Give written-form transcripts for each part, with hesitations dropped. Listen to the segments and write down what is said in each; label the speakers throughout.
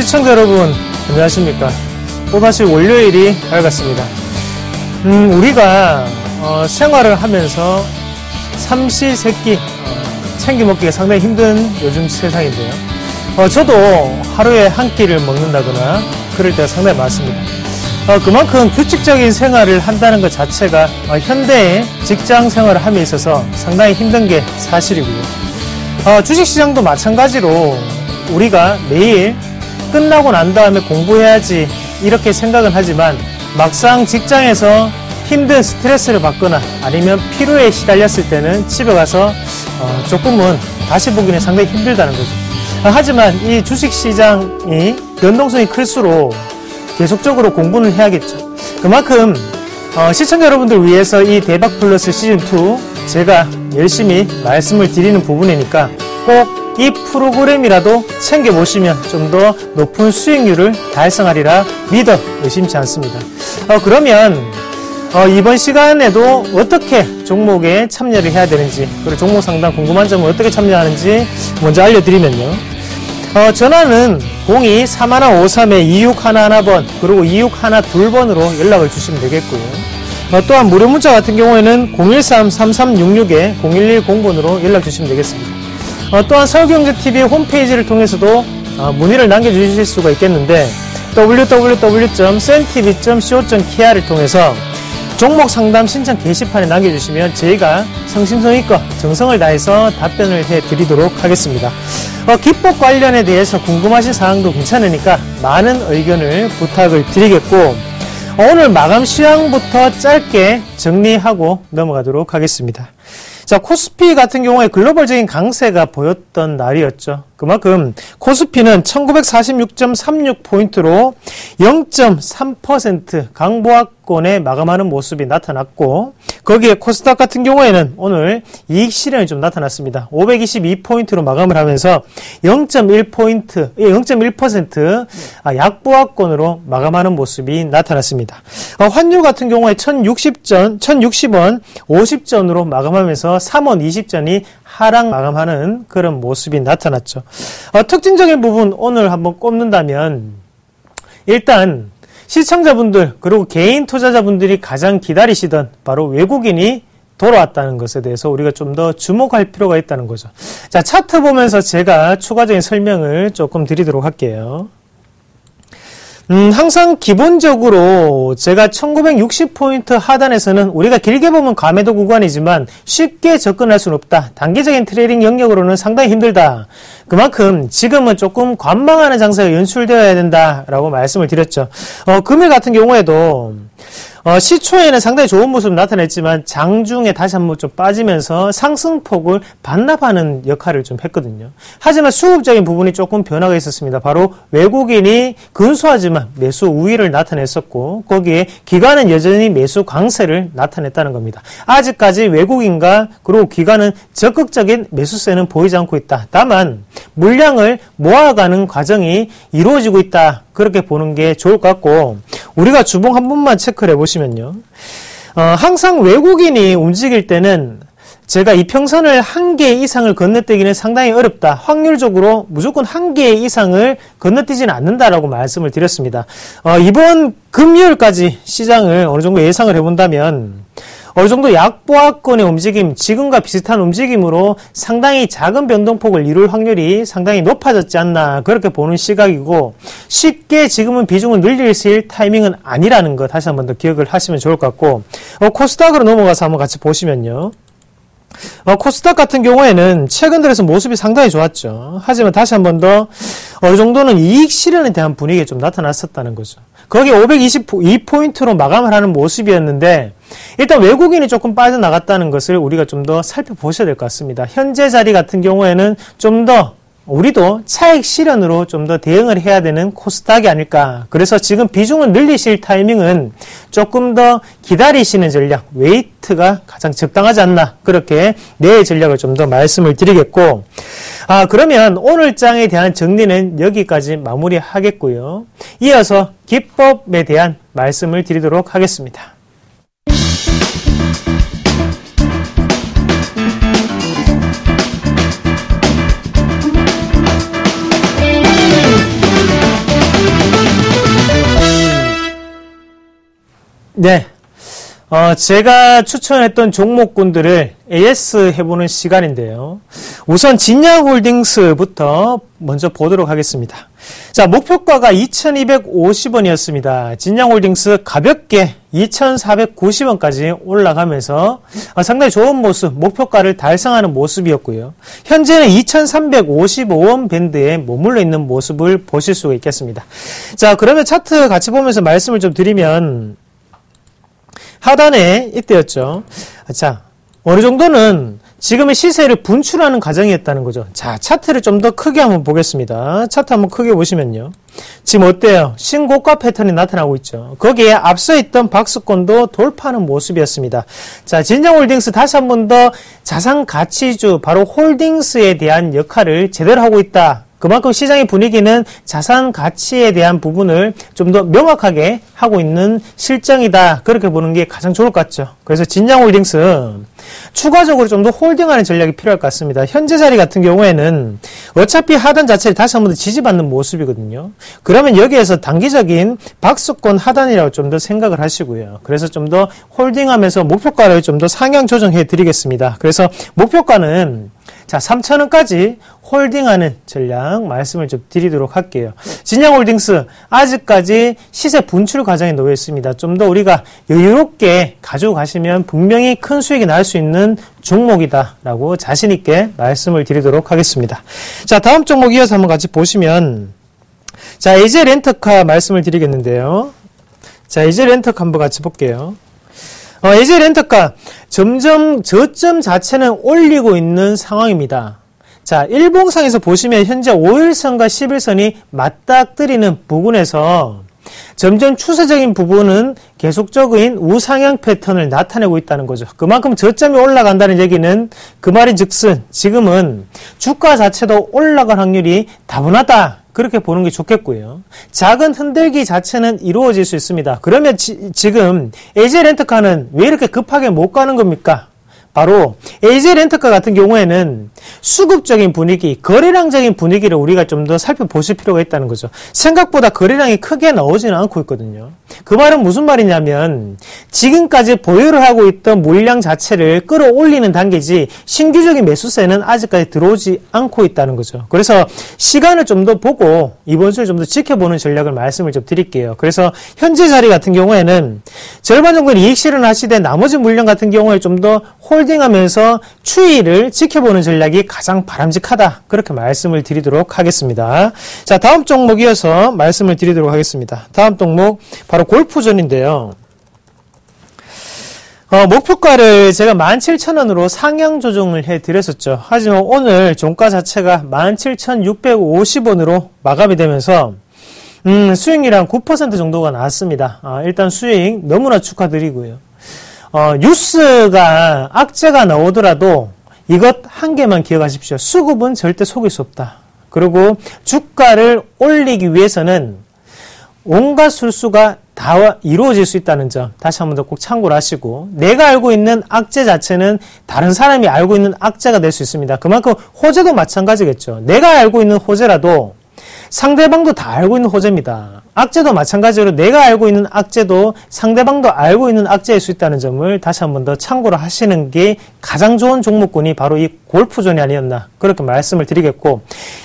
Speaker 1: 시청자 여러분, 안녕하십니까. 또다시 월요일이 밝았습니다. 우리가 생활을 하면서 삼시세끼 챙겨 먹기가 상당히 힘든 요즘 세상인데요. 저도 하루에 한 끼를 먹는다거나 그럴 때가 상당히 많습니다. 그만큼 규칙적인 생활을 한다는 것 자체가 현대의 직장 생활을 함에 있어서 상당히 힘든 게 사실이고요. 주식시장도 마찬가지로 우리가 매일 끝나고 난 다음에 공부해야지 이렇게 생각은 하지만 막상 직장에서 힘든 스트레스를 받거나 아니면 피로에 시달렸을 때는 집에 가서 조금은 다시 보기는 상당히 힘들다는 거죠. 하지만 이 주식시장이 변동성이 클수록 계속적으로 공부는 해야겠죠. 그만큼 시청자 여러분들 위해서 이 대박플러스 시즌2 제가 열심히 말씀을 드리는 부분이니까 꼭 이 프로그램이라도 챙겨보시면 좀 더 높은 수익률을 달성하리라 믿어 의심치 않습니다. 그러면 이번 시간에도 어떻게 종목에 참여를 해야 되는지, 그리고 종목 상담 궁금한 점은 어떻게 참여하는지 먼저 알려드리면요. 전화는 02-3153-2611번 그리고 2612번으로 연락을 주시면 되겠고요. 또한 무료 문자 같은 경우에는 013-3366-0110번으로 연락 주시면 되겠습니다. 또한 서울경제TV 홈페이지를 통해서도 문의를 남겨주실 수가 있겠는데 www.sentv.co.kr을 통해서 종목 상담 신청 게시판에 남겨주시면 저희가 성심성의껏 정성을 다해서 답변을 해드리도록 하겠습니다. 기법 관련에 대해서 궁금하신 사항도 괜찮으니까 많은 의견을 부탁을 드리겠고, 오늘 마감 시황부터 짧게 정리하고 넘어가도록 하겠습니다. 자, 코스피 같은 경우에 글로벌적인 강세가 보였던 날이었죠. 그만큼 코스피는 1946.36포인트로 0.3% 강보합권에 마감하는 모습이 나타났고, 거기에 코스닥 같은 경우에는 오늘 이익 실현이 좀 나타났습니다. 522포인트로 마감을 하면서 0.1% 약보합권으로 마감하는 모습이 나타났습니다. 환율 같은 경우에 1060원 50전으로 마감하면서 3원 20전이 하락 마감하는 그런 모습이 나타났죠. 특징적인 부분 오늘 한번 꼽는다면, 일단 시청자분들 그리고 개인 투자자분들이 가장 기다리시던 바로 외국인이 돌아왔다는 것에 대해서 우리가 좀 더 주목할 필요가 있다는 거죠. 자, 차트 보면서 제가 추가적인 설명을 조금 드리도록 할게요. 항상 기본적으로 제가 1960포인트 하단에서는 우리가 길게 보면 과매도 구간이지만 쉽게 접근할 수는 없다. 단기적인 트레이딩 영역으로는 상당히 힘들다. 그만큼 지금은 조금 관망하는 장세가 연출되어야 된다라고 말씀을 드렸죠. 금일 같은 경우에도 시초에는 상당히 좋은 모습을 나타냈지만 장중에 다시 한번 좀 빠지면서 상승폭을 반납하는 역할을 좀 했거든요. 하지만 수급적인 부분이 조금 변화가 있었습니다. 바로 외국인이 근소하지만 매수 우위를 나타냈었고, 거기에 기관은 여전히 매수 강세를 나타냈다는 겁니다. 아직까지 외국인과 그리고 기관은 적극적인 매수세는 보이지 않고 있다. 다만 물량을 모아가는 과정이 이루어지고 있다. 그렇게 보는 게 좋을 것 같고, 우리가 주봉 한 번만 체크를 해보시면요. 항상 외국인이 움직일 때는 제가 이평선을 1개 이상을 건너뛰기는 상당히 어렵다. 확률적으로 무조건 1개 이상을 건너뛰지는 않는다라고 말씀을 드렸습니다. 이번 금요일까지 시장을 어느 정도 예상을 해본다면 어느 정도 약보합권의 움직임, 지금과 비슷한 움직임으로 상당히 작은 변동폭을 이룰 확률이 상당히 높아졌지 않나, 그렇게 보는 시각이고, 쉽게 지금은 비중을 늘릴 타이밍은 아니라는 거 다시 한번 더 기억을 하시면 좋을 것 같고, 코스닥으로 넘어가서 한번 같이 보시면요. 코스닥 같은 경우에는 최근 들어서 모습이 상당히 좋았죠. 하지만 다시 한번 더 어느 정도는 이익 실현에 대한 분위기가 좀 나타났었다는 거죠. 거기 522포인트로 마감을 하는 모습이었는데, 일단 외국인이 조금 빠져나갔다는 것을 우리가 좀 더 살펴보셔야 될 것 같습니다. 현재 자리 같은 경우에는 좀 더 우리도 차익 실현으로 좀 더 대응을 해야 되는 코스닥이 아닐까. 그래서 지금 비중을 늘리실 타이밍은 조금 더 기다리시는 전략, 웨이트가 가장 적당하지 않나, 그렇게 내 전략을 좀 더 말씀을 드리겠고, 그러면 오늘 장에 대한 정리는 여기까지 마무리하겠고요. 이어서 기법에 대한 말씀을 드리도록 하겠습니다. 네. 제가 추천했던 종목군들을 AS 해보는 시간인데요. 우선 진양홀딩스부터 먼저 보도록 하겠습니다. 자, 목표가가 2250원이었습니다. 진양홀딩스 가볍게 2490원까지 올라가면서 상당히 좋은 모습, 목표가를 달성하는 모습이었고요. 현재는 2355원 밴드에 머물러 있는 모습을 보실 수가 있겠습니다. 자, 그러면 차트 같이 보면서 말씀을 좀 드리면 하단에 이때였죠. 자, 어느 정도는 지금의 시세를 분출하는 과정이었다는 거죠. 자, 차트를 좀 더 크게 한번 보겠습니다. 차트 한번 크게 보시면요. 지금 어때요? 신고가 패턴이 나타나고 있죠. 거기에 앞서 있던 박스권도 돌파하는 모습이었습니다. 자, 진정홀딩스 다시 한번 더 자산가치주, 바로 홀딩스에 대한 역할을 제대로 하고 있다. 그만큼 시장의 분위기는 자산 가치에 대한 부분을 좀 더 명확하게 하고 있는 실정이다. 그렇게 보는 게 가장 좋을 것 같죠. 그래서 진양홀딩스 추가적으로 좀 더 홀딩하는 전략이 필요할 것 같습니다. 현재 자리 같은 경우에는 어차피 하단 자체를 다시 한번 더 지지받는 모습이거든요. 그러면 여기에서 단기적인 박스권 하단이라고 좀 더 생각을 하시고요. 그래서 좀 더 홀딩하면서 목표가를 좀 더 상향 조정해 드리겠습니다. 그래서 목표가는 자, 3,000원까지 홀딩하는 전략 말씀을 좀 드리도록 할게요. 진양홀딩스 아직까지 시세 분출 과정에 놓여 있습니다. 좀 더 우리가 여유롭게 가지고 가시면 분명히 큰 수익이 날 수 있는 종목이다라고 자신 있게 말씀을 드리도록 하겠습니다. 자, 다음 종목 이어서 한번 같이 보시면 자, AJ 렌터카 말씀을 드리겠는데요. 자, AJ 렌터카 한번 같이 볼게요. AJ 렌터카 점점 저점 자체는 올리고 있는 상황입니다. 자, 일봉상에서 보시면 현재 5일선과 10일선이 맞닥뜨리는 부분에서 점점 추세적인 부분은 계속적인 우상향 패턴을 나타내고 있다는 거죠. 그만큼 저점이 올라간다는 얘기는 그 말인즉슨 지금은 주가 자체도 올라갈 확률이 다분하다. 그렇게 보는 게 좋겠고요. 작은 흔들기 자체는 이루어질 수 있습니다. 그러면 지금 AJ 렌터카는 왜 이렇게 급하게 못 가는 겁니까? 바로 AJ 렌터카 같은 경우에는 수급적인 분위기, 거래량적인 분위기를 우리가 좀 더 살펴보실 필요가 있다는 거죠. 생각보다 거래량이 크게 나오지는 않고 있거든요. 그 말은 무슨 말이냐면 지금까지 보유를 하고 있던 물량 자체를 끌어올리는 단계지 신규적인 매수세는 아직까지 들어오지 않고 있다는 거죠. 그래서 시간을 좀 더 보고 이번 주를 좀 더 지켜보는 전략을 말씀을 좀 드릴게요. 그래서 현재 자리 같은 경우에는 절반 정도는 이익 실현하시되 나머지 물량 같은 경우에 좀 더 홀딩하면서 추이를 지켜보는 전략이 가장 바람직하다. 그렇게 말씀을 드리도록 하겠습니다. 자, 다음 종목 이어서 말씀을 드리도록 하겠습니다. 다음 종목 바로 골프존인데요. 목표가를 제가 17,000원으로 상향 조정을 해드렸었죠. 하지만 오늘 종가 자체가 17,650원으로 마감이 되면서 수익률이 한 9% 정도가 나왔습니다. 일단 수익 너무나 축하드리고요. 뉴스가 악재가 나오더라도 이것 한 개만 기억하십시오. 수급은 절대 속일 수 없다. 그리고 주가를 올리기 위해서는 온갖 술수가 다 이루어질 수 있다는 점 다시 한 번 더 꼭 참고를 하시고, 내가 알고 있는 악재 자체는 다른 사람이 알고 있는 악재가 될 수 있습니다. 그만큼 호재도 마찬가지겠죠. 내가 알고 있는 호재라도 상대방도 다 알고 있는 호재입니다. 악재도 마찬가지로 내가 알고 있는 악재도 상대방도 알고 있는 악재일 수 있다는 점을 다시 한 번 더 참고를 하시는 게 가장 좋은 종목군이 바로 이 골프존이 아니었나, 그렇게 말씀을 드리겠고,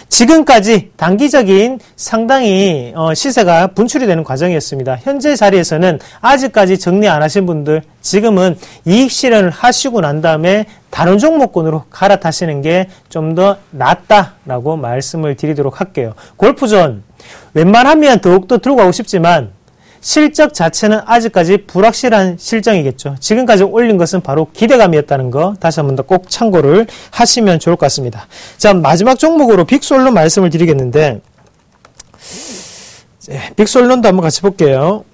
Speaker 1: 지금까지 단기적인 상당히 시세가 분출이 되는 과정이었습니다. 현재 자리에서는 아직까지 정리 안 하신 분들 지금은 이익 실현을 하시고 난 다음에 다른 종목군으로 갈아타시는 게 좀 더 낫다라고 말씀을 드리도록 할게요. 골프존 웬만하면 더욱더 들고 가고 싶지만 실적 자체는 아직까지 불확실한 실정이겠죠. 지금까지 올린 것은 바로 기대감이었다는 거 다시 한 번 더 꼭 참고를 하시면 좋을 것 같습니다. 자, 마지막 종목으로 빅솔론 말씀을 드리겠는데, 빅솔론도 한번 같이 볼게요.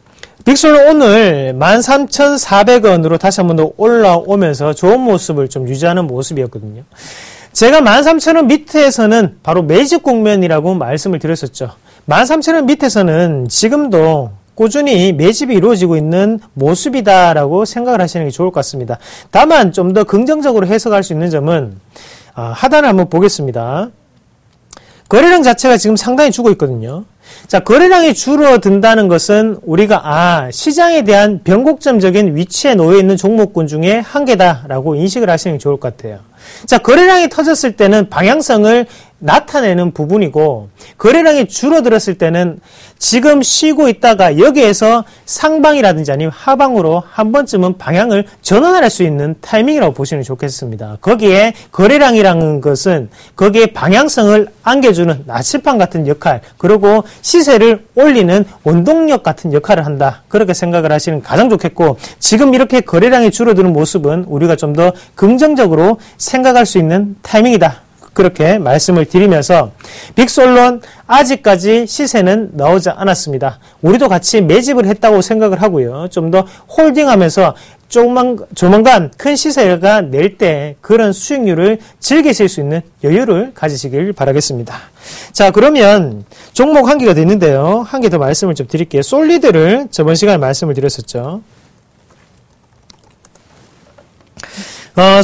Speaker 1: 빅솔론 오늘 13,400원으로 다시 한 번 더 올라오면서 좋은 모습을 좀 유지하는 모습이었거든요. 제가 13,000원 밑에서는 바로 매집 국면이라고 말씀을 드렸었죠. 13,000원 밑에서는 지금도 꾸준히 매집이 이루어지고 있는 모습이다라고 생각을 하시는 게 좋을 것 같습니다. 다만 좀 더 긍정적으로 해석할 수 있는 점은 하단을 한번 보겠습니다. 거래량 자체가 지금 상당히 주고 있거든요. 자, 거래량이 줄어든다는 것은 우리가 시장에 대한 변곡점적인 위치에 놓여 있는 종목군 중에 한 개다라고 인식을 하시는 게 좋을 것 같아요. 자, 거래량이 터졌을 때는 방향성을 나타내는 부분이고, 거래량이 줄어들었을 때는 지금 쉬고 있다가 여기에서 상방이라든지 아니면 하방으로 한 번쯤은 방향을 전환할 수 있는 타이밍이라고 보시는 게 좋겠습니다. 거기에 거래량이라는 것은 거기에 방향성을 안겨주는 나침반 같은 역할, 그리고 시세를 올리는 원동력 같은 역할을 한다. 그렇게 생각을 하시는 게 가장 좋겠고, 지금 이렇게 거래량이 줄어드는 모습은 우리가 좀 더 긍정적으로 생각할 수 있는 타이밍이다. 그렇게 말씀을 드리면서 빅솔론 아직까지 시세는 나오지 않았습니다. 우리도 같이 매집을 했다고 생각을 하고요. 좀 더 홀딩하면서 조만간 큰 시세가 낼 때 그런 수익률을 즐기실 수 있는 여유를 가지시길 바라겠습니다. 자, 그러면 종목 한 개가 됐는데요. 한 개 더 말씀을 좀 드릴게요. 솔리드를 저번 시간에 말씀을 드렸었죠.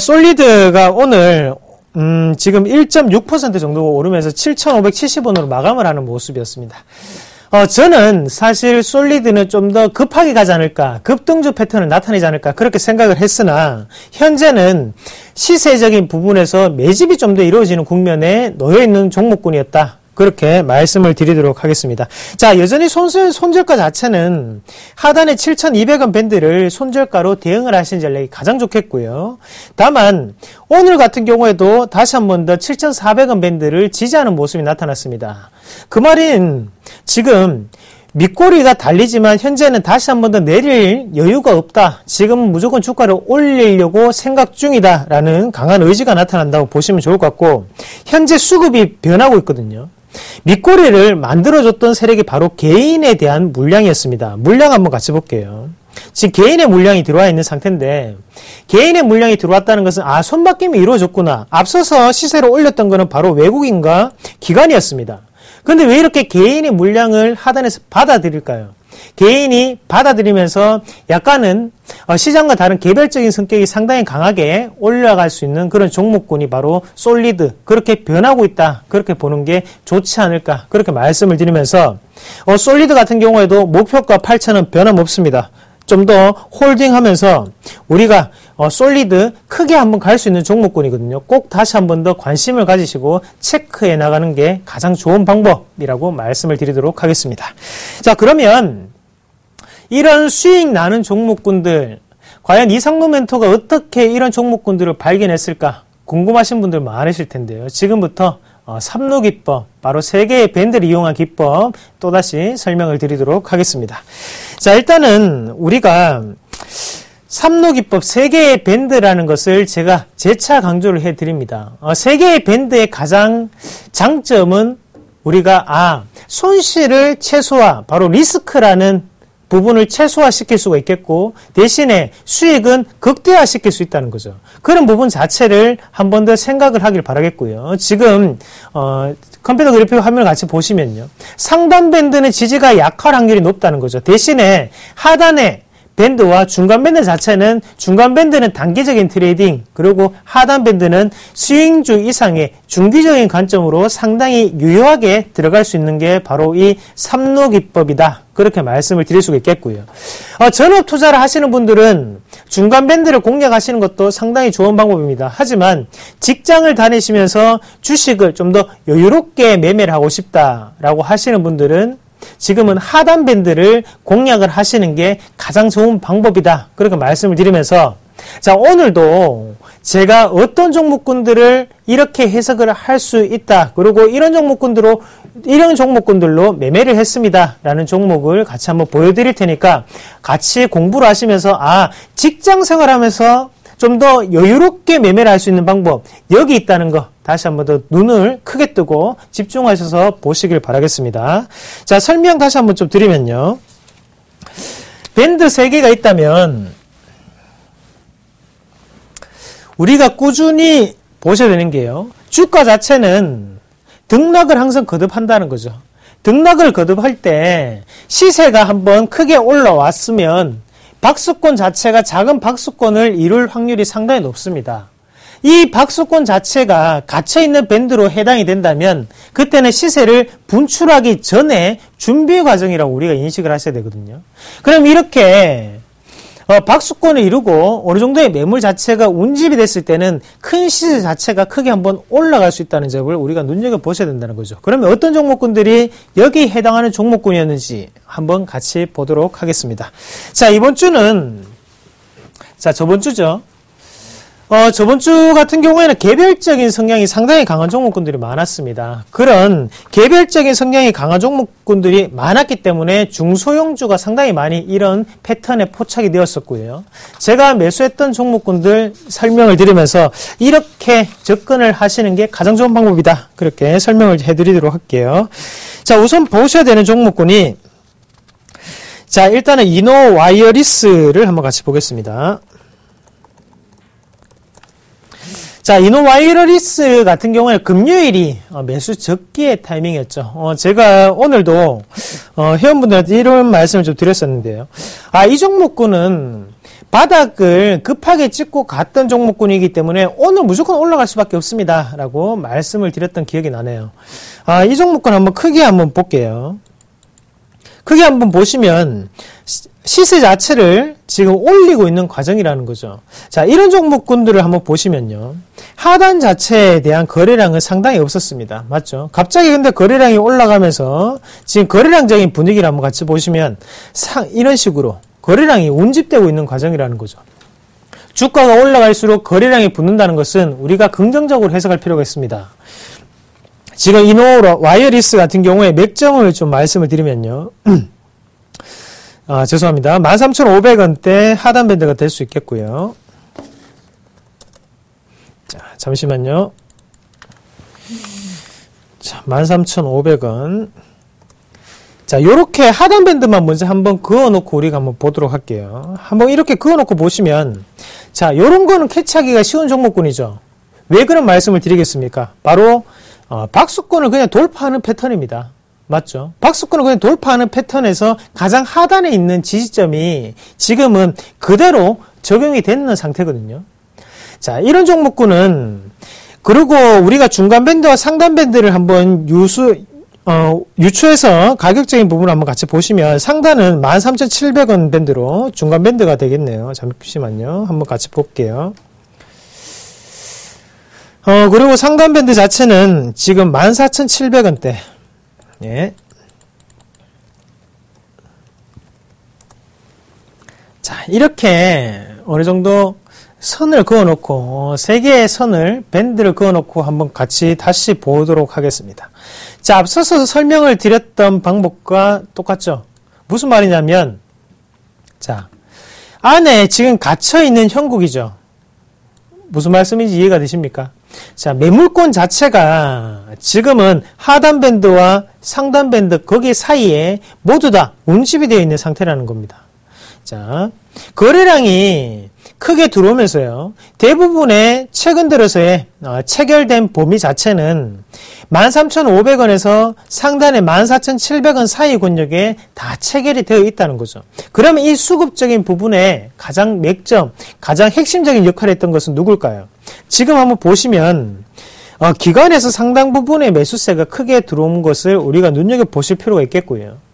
Speaker 1: 솔리드가 오늘 지금 1.6% 정도 오르면서 7,570원으로 마감을 하는 모습이었습니다. 저는 사실 솔리드는 좀 더 급하게 가지 않을까, 급등주 패턴을 나타내지 않을까 그렇게 생각을 했으나 현재는 시세적인 부분에서 매집이 좀 더 이루어지는 국면에 놓여있는 종목군이었다. 그렇게 말씀을 드리도록 하겠습니다. 자, 여전히 손절가 자체는 하단의 7,200원 밴드를 손절가로 대응을 하신 전략이 가장 좋겠고요. 다만 오늘 같은 경우에도 다시 한 번 더 7,400원 밴드를 지지하는 모습이 나타났습니다. 그 말인 지금 밑꼬리가 달리지만 현재는 다시 한 번 더 내릴 여유가 없다. 지금은 무조건 주가를 올리려고 생각 중이다. 라는 강한 의지가 나타난다고 보시면 좋을 것 같고, 현재 수급이 변하고 있거든요. 밑꼬리를 만들어줬던 세력이 바로 개인에 대한 물량이었습니다. 물량 한번 같이 볼게요. 지금 개인의 물량이 들어와 있는 상태인데, 개인의 물량이 들어왔다는 것은 손바뀜이 이루어졌구나. 앞서서 시세를 올렸던 것은 바로 외국인과 기관이었습니다. 근데 왜 이렇게 개인의 물량을 하단에서 받아들일까요? 개인이 받아들이면서 약간은 시장과 다른 개별적인 성격이 상당히 강하게 올라갈 수 있는 그런 종목군이 바로 솔리드, 그렇게 변하고 있다. 그렇게 보는 게 좋지 않을까. 그렇게 말씀을 드리면서 솔리드 같은 경우에도 목표가 8,000원 변함없습니다. 좀 더 홀딩하면서 우리가 솔리드 크게 한번 갈 수 있는 종목군이거든요. 꼭 다시 한번 더 관심을 가지시고 체크해 나가는 게 가장 좋은 방법이라고 말씀을 드리도록 하겠습니다. 자, 그러면 이런 수익 나는 종목군들, 과연 이상로 멘토가 어떻게 이런 종목군들을 발견했을까 궁금하신 분들 많으실 텐데요. 지금부터 3로 기법, 바로 3개의 밴드를 이용한 기법 또다시 설명을 드리도록 하겠습니다. 자, 일단은 우리가 3로 기법 3개의 밴드라는 것을 제가 재차 강조를 해드립니다. 3개의 밴드의 가장 장점은 우리가 손실을 최소화, 바로 리스크라는 부분을 최소화시킬 수가 있겠고, 대신에 수익은 극대화시킬 수 있다는 거죠. 그런 부분 자체를 한 번 더 생각을 하길 바라겠고요. 지금 컴퓨터 그래픽 화면을 같이 보시면요, 상단 밴드는 지지가 약할 확률이 높다는 거죠. 대신에 하단에 밴드와 중간 밴드 자체는, 중간 밴드는 단기적인 트레이딩, 그리고 하단 밴드는 스윙주 이상의 중기적인 관점으로 상당히 유효하게 들어갈 수 있는 게 바로 이 3로 기법이다. 그렇게 말씀을 드릴 수가 있겠고요. 전업 투자를 하시는 분들은 중간 밴드를 공략하시는 것도 상당히 좋은 방법입니다. 하지만 직장을 다니시면서 주식을 좀 더 여유롭게 매매를 하고 싶다라고 하시는 분들은 지금은 하단 밴드를 공략을 하시는 게 가장 좋은 방법이다. 그렇게 말씀을 드리면서, 자, 오늘도 제가 어떤 종목군들을 이렇게 해석을 할 수 있다. 그리고 이런 종목군들로 매매를 했습니다. 라는 종목을 같이 한번 보여드릴 테니까 같이 공부를 하시면서, 직장 생활하면서 좀 더 여유롭게 매매를 할 수 있는 방법, 여기 있다는 거 다시 한번 더 눈을 크게 뜨고 집중하셔서 보시길 바라겠습니다. 자, 설명 다시 한번 좀 드리면요, 밴드 3개가 있다면 우리가 꾸준히 보셔야 되는 게요, 주가 자체는 등락을 항상 거듭한다는 거죠. 등락을 거듭할 때 시세가 한번 크게 올라왔으면 박스권 자체가 작은 박스권을 이룰 확률이 상당히 높습니다. 이 박스권 자체가 갇혀있는 밴드로 해당이 된다면 그때는 시세를 분출하기 전에 준비 과정이라고 우리가 인식을 하셔야 되거든요. 그럼 이렇게 박스권을 이루고 어느 정도의 매물 자체가 운집이 됐을 때는 큰 시세 자체가 크게 한번 올라갈 수 있다는 점을 우리가 눈여겨보셔야 된다는 거죠. 그러면 어떤 종목군들이 여기에 해당하는 종목군이었는지 한번 같이 보도록 하겠습니다. 자, 이번 주는 저번 주죠. 저번 주 같은 경우에는 개별적인 성향이 상당히 강한 종목군들이 많았습니다. 그런 개별적인 성향이 강한 종목군들이 많았기 때문에 중소형주가 상당히 많이 이런 패턴에 포착이 되었었고요. 제가 매수했던 종목군들 설명을 드리면서 이렇게 접근을 하시는 게 가장 좋은 방법이다. 그렇게 설명을 해드리도록 할게요. 자, 우선 보셔야 되는 종목군이 자, 일단은 이노 와이어리스를 한번 같이 보겠습니다. 자, 이노 와이어리스 같은 경우에 금요일이 매수 적기의 타이밍이었죠. 제가 오늘도 회원분들한테 이런 말씀을 좀 드렸었는데요. 이 종목군은 바닥을 급하게 찍고 갔던 종목군이기 때문에 오늘 무조건 올라갈 수밖에 없습니다. 라고 말씀을 드렸던 기억이 나네요. 이 종목군 한번 크게 한번 볼게요. 크게 한번 보시면 시세 자체를 지금 올리고 있는 과정이라는 거죠. 자, 이런 종목군들을 한번 보시면요. 하단 자체에 대한 거래량은 상당히 없었습니다. 맞죠? 갑자기 근데 거래량이 올라가면서 지금 거래량적인 분위기를 한번 같이 보시면 이런 식으로 거래량이 운집되고 있는 과정이라는 거죠. 주가가 올라갈수록 거래량이 붙는다는 것은 우리가 긍정적으로 해석할 필요가 있습니다. 지금 이노 와이어리스 같은 경우에 맥점을 좀 말씀을 드리면요. 죄송합니다. 13,500원대 하단 밴드가 될 수 있겠고요. 자, 잠시만요. 자, 13,500원. 자, 요렇게 하단 밴드만 먼저 한번 그어놓고 우리가 한번 보도록 할게요. 한번 이렇게 그어놓고 보시면, 자, 요런 거는 캐치하기가 쉬운 종목군이죠. 왜 그런 말씀을 드리겠습니까? 바로, 박스권을 그냥 돌파하는 패턴입니다. 맞죠? 박스권을 그냥 돌파하는 패턴에서 가장 하단에 있는 지지점이 지금은 그대로 적용이 되는 상태거든요. 자, 이런 종목군은 그리고 우리가 중간 밴드와 상단 밴드를 한번 유추해서 가격적인 부분을 한번 같이 보시면 상단은 13,700원 밴드로 중간 밴드가 되겠네요. 잠시만요. 한번 같이 볼게요. 그리고 상단 밴드 자체는 지금 14,700원대. 예. 자, 이렇게 어느 정도 선을 그어놓고, 3개의 선을, 밴드를 그어놓고 한번 같이 다시 보도록 하겠습니다. 자, 앞서서 설명을 드렸던 방법과 똑같죠? 무슨 말이냐면, 자, 안에 지금 갇혀있는 형국이죠? 무슨 말씀인지 이해가 되십니까? 자, 매물권 자체가 지금은 하단 밴드와 상단 밴드 거기 사이에 모두 다 운집이 되어 있는 상태라는 겁니다. 자, 거래량이 크게 들어오면서요. 대부분의 최근 들어서의 체결된 범위 자체는 13,500원에서 상단의 14,700원 사이 권역에 다 체결이 되어 있다는 거죠. 그러면 이 수급적인 부분에 가장 맥점, 가장 핵심적인 역할을 했던 것은 누굴까요? 지금 한번 보시면 기관에서 상당 부분의 매수세가 크게 들어온 것을 우리가 눈여겨보실 필요가 있겠고요.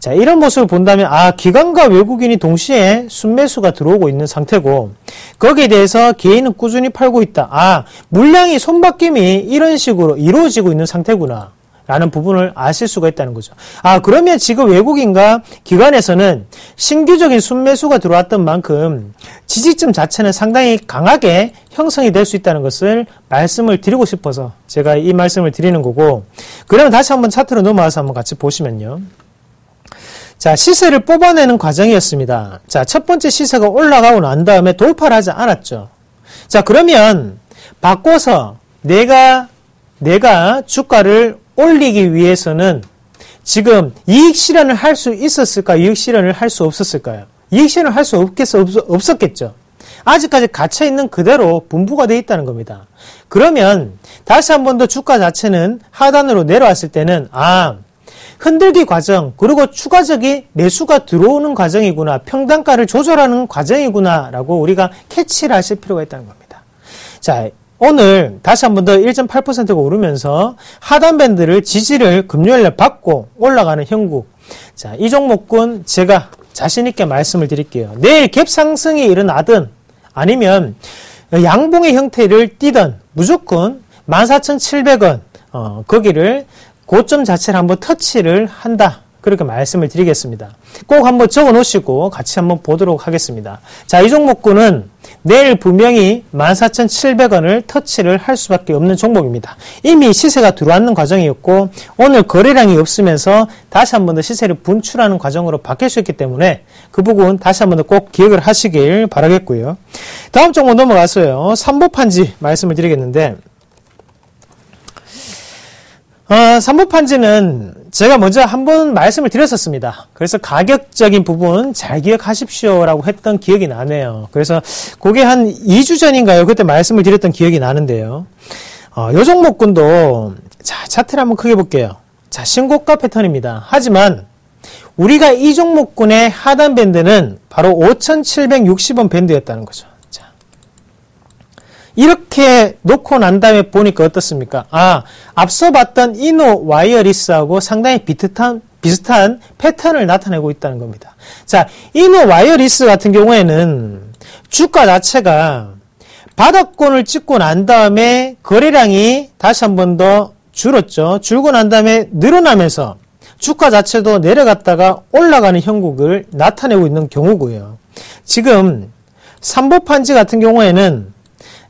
Speaker 1: 자, 이런 모습을 본다면 기관과 외국인이 동시에 순매수가 들어오고 있는 상태고 거기에 대해서 개인은 꾸준히 팔고 있다. 물량이 손바뀜이 이런 식으로 이루어지고 있는 상태구나 라는 부분을 아실 수가 있다는 거죠. 그러면 지금 외국인과 기관에서는 신규적인 순매수가 들어왔던 만큼 지지점 자체는 상당히 강하게 형성이 될 수 있다는 것을 말씀을 드리고 싶어서 제가 이 말씀을 드리는 거고, 그러면 다시 한번 차트로 넘어와서 한번 같이 보시면요. 자, 시세를 뽑아내는 과정이었습니다. 자, 첫 번째 시세가 올라가고 난 다음에 돌파를 하지 않았죠. 자, 그러면 바꿔서 내가 주가를 올리기 위해서는 지금 이익 실현을 할 수 있었을까? 이익 실현을 할 수 없었을까요? 이익 실현을 할 수 없었겠죠. 아직까지 갇혀있는 그대로 분부가 되어 있다는 겁니다. 그러면 다시 한 번 더 주가 자체는 하단으로 내려왔을 때는 흔들기 과정, 그리고 추가적인 매수가 들어오는 과정이구나, 평단가를 조절하는 과정이구나 라고 우리가 캐치를 하실 필요가 있다는 겁니다. 자, 오늘 다시 한 번 더 1.8%가 오르면서 하단 밴드를 지지를 금요일에 받고 올라가는 형국. 자, 이 종목군 제가 자신있게 말씀을 드릴게요. 내일 갭 상승이 일어나든 아니면 양봉의 형태를 띠든 무조건 14,700원, 거기를 고점 자체를 한번 터치를 한다. 그렇게 말씀을 드리겠습니다. 꼭 한번 적어 놓으시고 같이 한번 보도록 하겠습니다. 자, 이 종목군은 내일 분명히 14,700원을 터치를 할 수밖에 없는 종목입니다. 이미 시세가 들어왔는 과정이었고 오늘 거래량이 없으면서 다시 한번 더 시세를 분출하는 과정으로 바뀔 수 있기 때문에 그 부분 다시 한번 더 꼭 기억을 하시길 바라겠고요. 다음 종목 넘어가서요. 삼보판지 말씀을 드리겠는데 삼보판지는 제가 먼저 한번 말씀을 드렸었습니다. 그래서 가격적인 부분 잘 기억하십시오라고 했던 기억이 나네요. 그래서 그게 한 2주 전인가요? 그때 말씀을 드렸던 기억이 나는데요. 요 종목군도 자, 차트를 한번 크게 볼게요. 자, 신고가 패턴입니다. 하지만 우리가 이 종목군의 하단 밴드는 바로 5,760원 밴드였다는 거죠. 이렇게 놓고 난 다음에 보니까 어떻습니까? 앞서 봤던 이노 와이어리스하고 상당히 비슷한 패턴을 나타내고 있다는 겁니다. 자, 이노 와이어리스 같은 경우에는 주가 자체가 바닥권을 찍고 난 다음에 거래량이 다시 한 번 더 줄었죠. 줄고 난 다음에 늘어나면서 주가 자체도 내려갔다가 올라가는 형국을 나타내고 있는 경우고요. 지금 삼보판지 같은 경우에는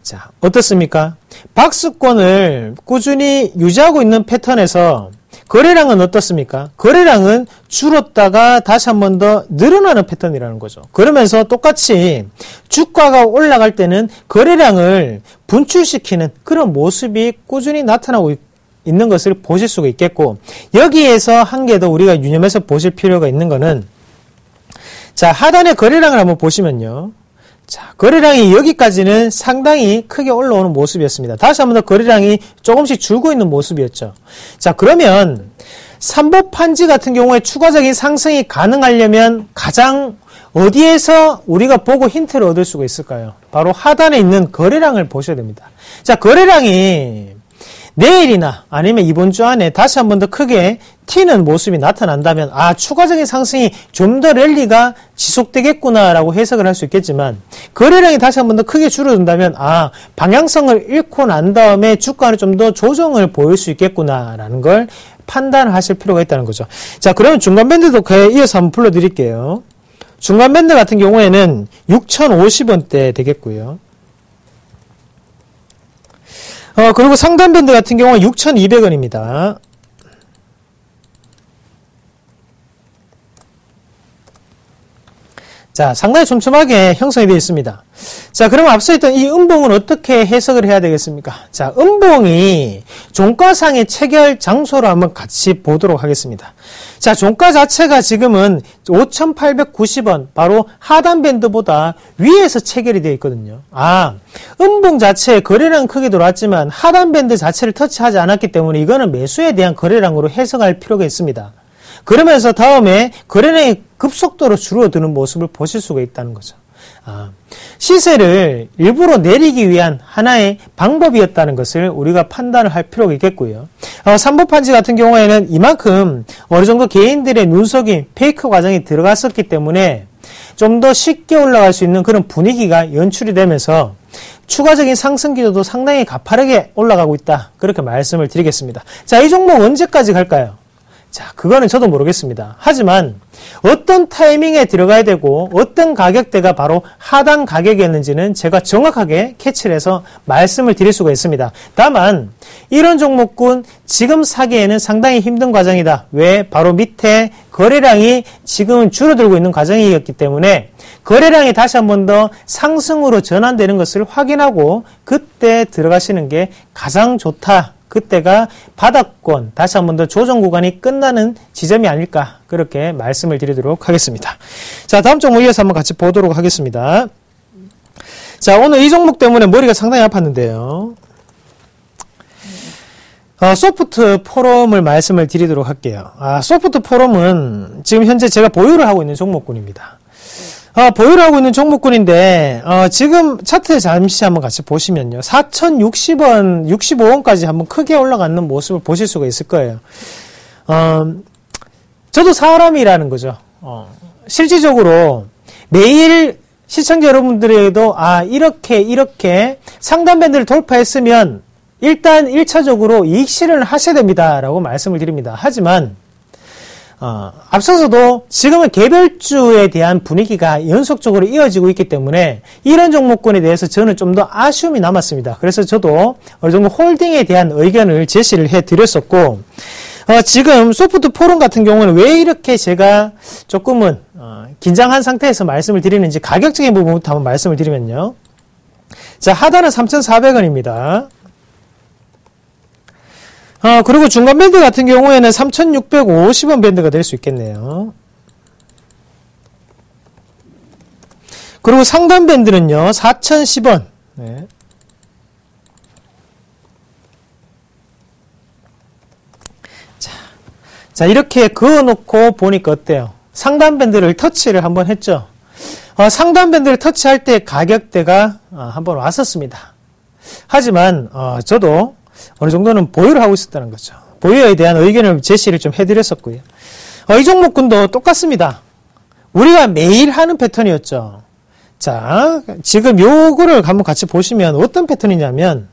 Speaker 1: 자, 어떻습니까? 박스권을 꾸준히 유지하고 있는 패턴에서 거래량은 어떻습니까? 거래량은 줄었다가 다시 한 번 더 늘어나는 패턴이라는 거죠. 그러면서 똑같이 주가가 올라갈 때는 거래량을 분출시키는 그런 모습이 꾸준히 나타나고 있는 것을 보실 수가 있겠고 여기에서 한 개 더 우리가 유념해서 보실 필요가 있는 거는 자, 하단의 거래량을 한번 보시면요. 자, 거래량이 여기까지는 상당히 크게 올라오는 모습이었습니다. 다시 한 번 더 거래량이 조금씩 줄고 있는 모습이었죠. 자, 그러면 삼보판지 같은 경우에 추가적인 상승이 가능하려면 가장 어디에서 우리가 보고 힌트를 얻을 수가 있을까요? 바로 하단에 있는 거래량을 보셔야 됩니다. 자, 거래량이 내일이나 아니면 이번 주 안에 다시 한 번 더 크게 튀는 모습이 나타난다면 추가적인 상승이 좀 더 랠리가 지속되겠구나라고 해석을 할 수 있겠지만 거래량이 다시 한 번 더 크게 줄어든다면 방향성을 잃고 난 다음에 주가는 좀 더 조정을 보일 수 있겠구나라는 걸 판단을 하실 필요가 있다는 거죠. 자, 그러면 중간 밴드도 그에 이어서 한번 불러드릴게요. 중간 밴드 같은 경우에는 6,050원대 되겠고요. 그리고 상단 밴드 같은 경우는 6,200원입니다. 자, 상당히 촘촘하게 형성이 되어 있습니다. 자, 그럼 앞서 있던 이 음봉은 어떻게 해석을 해야 되겠습니까? 자, 음봉이 종가상의 체결 장소로 한번 같이 보도록 하겠습니다. 자, 종가 자체가 지금은 5,890원, 바로 하단 밴드보다 위에서 체결이 되어 있거든요. 음봉 자체에 거래량 크게 들어왔지만 하단 밴드 자체를 터치하지 않았기 때문에 이거는 매수에 대한 거래량으로 해석할 필요가 있습니다. 그러면서 다음에 거래량이 급속도로 줄어드는 모습을 보실 수가 있다는 거죠. 시세를 일부러 내리기 위한 하나의 방법이었다는 것을 우리가 판단을 할 필요가 있겠고요. 삼보판지 같은 경우에는 이만큼 어느 정도 개인들의 눈속임, 페이크 과정이 들어갔었기 때문에 좀 더 쉽게 올라갈 수 있는 그런 분위기가 연출이 되면서 추가적인 상승 기조도 상당히 가파르게 올라가고 있다. 그렇게 말씀을 드리겠습니다. 자, 이 종목 언제까지 갈까요? 자, 그거는 저도 모르겠습니다. 하지만 어떤 타이밍에 들어가야 되고 어떤 가격대가 바로 하단 가격이었는지는 제가 정확하게 캐치를 해서 말씀을 드릴 수가 있습니다. 다만 이런 종목군 지금 사기에는 상당히 힘든 과정이다. 왜? 바로 밑에 거래량이 지금은 줄어들고 있는 과정이었기 때문에 거래량이 다시 한 번 더 상승으로 전환되는 것을 확인하고 그때 들어가시는 게 가장 좋다. 그때가 바닥권, 다시 한 번 더 조정 구간이 끝나는 지점이 아닐까 그렇게 말씀을 드리도록 하겠습니다. 자, 다음 종목 이어서 한번 같이 보도록 하겠습니다. 자, 오늘 이 종목 때문에 머리가 상당히 아팠는데요. 소프트 포럼을 말씀을 드리도록 할게요. 소프트 포럼은 지금 현재 제가 보유를 하고 있는 종목군입니다. 보유를 하고 있는 종목군인데, 지금 차트 잠시 한번 같이 보시면요. 4,060원, 65원까지 한번 크게 올라가는 모습을 보실 수가 있을 거예요. 저도 사람이라는 거죠. 실질적으로 매일 시청자 여러분들에게도, 이렇게 상단 밴드를 돌파했으면 일단 1차적으로 이익 실현을 하셔야 됩니다. 라고 말씀을 드립니다. 하지만, 앞서서도 지금은 개별주에 대한 분위기가 연속적으로 이어지고 있기 때문에 이런 종목군에 대해서 저는 좀 더 아쉬움이 남았습니다. 그래서 저도 어느 정도 홀딩에 대한 의견을 제시를 해드렸었고, 지금 소프트 포럼 같은 경우는 왜 이렇게 제가 조금은 긴장한 상태에서 말씀을 드리는지 가격적인 부분부터 한번 말씀을 드리면요. 자, 하단은 3,400원입니다. 그리고 중간 밴드 같은 경우에는 3,650원 밴드가 될 수 있겠네요. 그리고 상단 밴드는요, 4,010원. 네. 자, 이렇게 그어놓고 보니까 어때요? 상단 밴드를 터치를 한번 했죠. 상단 밴드를 터치할 때 가격대가 한번 왔었습니다. 하지만, 저도 어느 정도는 보유를 하고 있었다는 거죠. 보유에 대한 의견을 제시를 좀 해드렸었고요. 이 종목군도 똑같습니다. 우리가 매일 하는 패턴이었죠. 자, 지금 요거를 한번 같이 보시면 어떤 패턴이냐면,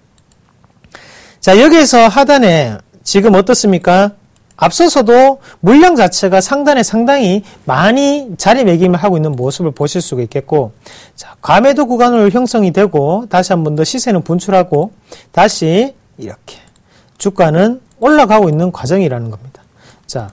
Speaker 1: 자, 여기에서 하단에 지금 어떻습니까? 앞서서도 물량 자체가 상단에 상당히 많이 자리매김을 하고 있는 모습을 보실 수가 있겠고, 자, 과매도 구간으로 형성이 되고, 다시 한 번 더 시세는 분출하고, 다시 이렇게 주가는 올라가고 있는 과정이라는 겁니다. 자,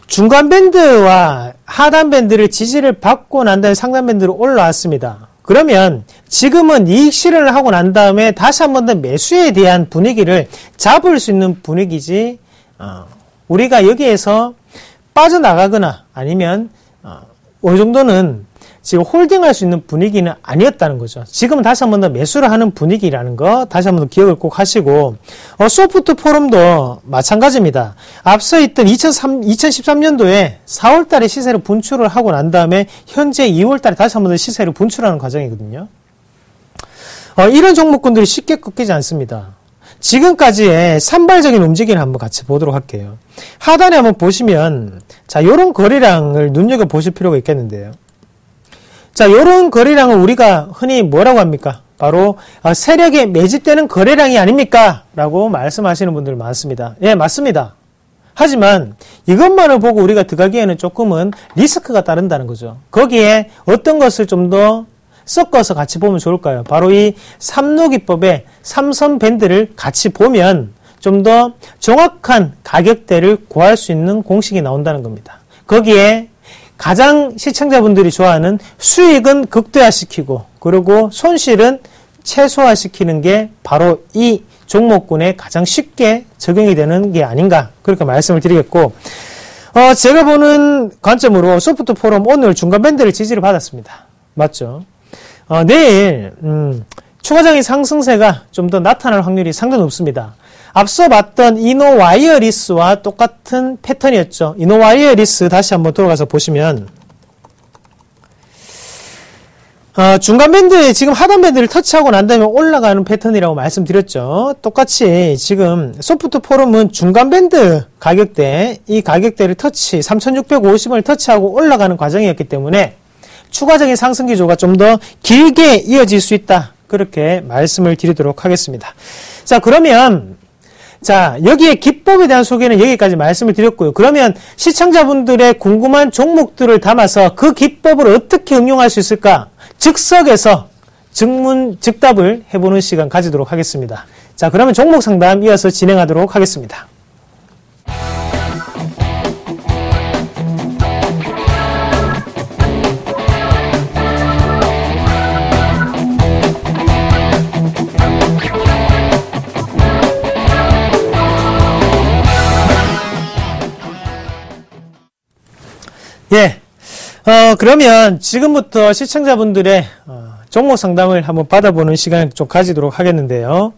Speaker 1: 중간 밴드와 하단 밴드를 지지를 받고 난 다음에 상단 밴드로 올라왔습니다. 그러면 지금은 이익 실현을 하고 난 다음에 다시 한 번 더 매수에 대한 분위기를 잡을 수 있는 분위기지, 우리가 여기에서 빠져나가거나 아니면 어느 정도는 지금 홀딩할 수 있는 분위기는 아니었다는 거죠. 지금은 다시 한 번 더 매수를 하는 분위기라는 거 다시 한 번 더 기억을 꼭 하시고, 소프트 포럼도 마찬가지입니다. 앞서 있던 2013년도에 4월 달에 시세를 분출을 하고 난 다음에 현재 2월 달에 다시 한 번 더 시세를 분출하는 과정이거든요. 이런 종목군들이 쉽게 꺾이지 않습니다. 지금까지의 산발적인 움직임을 한번 같이 보도록 할게요. 하단에 한번 보시면, 자, 요런 거래량을 눈여겨보실 필요가 있겠는데요. 자, 요런 거래량을 우리가 흔히 뭐라고 합니까? 바로 세력에 매집되는 거래량이 아닙니까? 라고 말씀하시는 분들 많습니다. 예, 맞습니다. 하지만 이것만을 보고 우리가 들어가기에는 조금은 리스크가 따른다는 거죠. 거기에 어떤 것을 좀 더 섞어서 같이 보면 좋을까요? 바로 이 삼노기법의 삼선 밴드를 같이 보면 좀 더 정확한 가격대를 구할 수 있는 공식이 나온다는 겁니다. 거기에 가장 시청자분들이 좋아하는 수익은 극대화시키고, 그리고 손실은 최소화시키는 게 바로 이 종목군에 가장 쉽게 적용이 되는 게 아닌가, 그렇게 말씀을 드리겠고, 제가 보는 관점으로 소프트 포럼 오늘 중간 밴드를 지지를 받았습니다. 맞죠? 내일 추가적인 상승세가 좀 더 나타날 확률이 상당히 높습니다. 앞서 봤던 이노와이어리스와 똑같은 패턴이었죠. 이노와이어리스 다시 한번 돌아가서 보시면, 중간 밴드, 지금 하단 밴드를 터치하고 난 다음에 올라가는 패턴이라고 말씀드렸죠. 똑같이 지금 소프트 포럼은 중간 밴드 가격대, 이 가격대를 3,650원을 터치하고 올라가는 과정이었기 때문에 추가적인 상승 기조가 좀 더 길게 이어질 수 있다, 그렇게 말씀을 드리도록 하겠습니다. 자, 그러면 자, 여기에 기법에 대한 소개는 여기까지 말씀을 드렸고요. 그러면 시청자분들의 궁금한 종목들을 담아서 그 기법을 어떻게 응용할 수 있을까? 즉석에서 즉답을 해보는 시간 가지도록 하겠습니다. 자, 그러면 종목 상담 이어서 진행하도록 하겠습니다. 예. 그러면 지금부터 시청자분들의 종목 상담을 한번 받아보는 시간을 좀 가지도록 하겠는데요.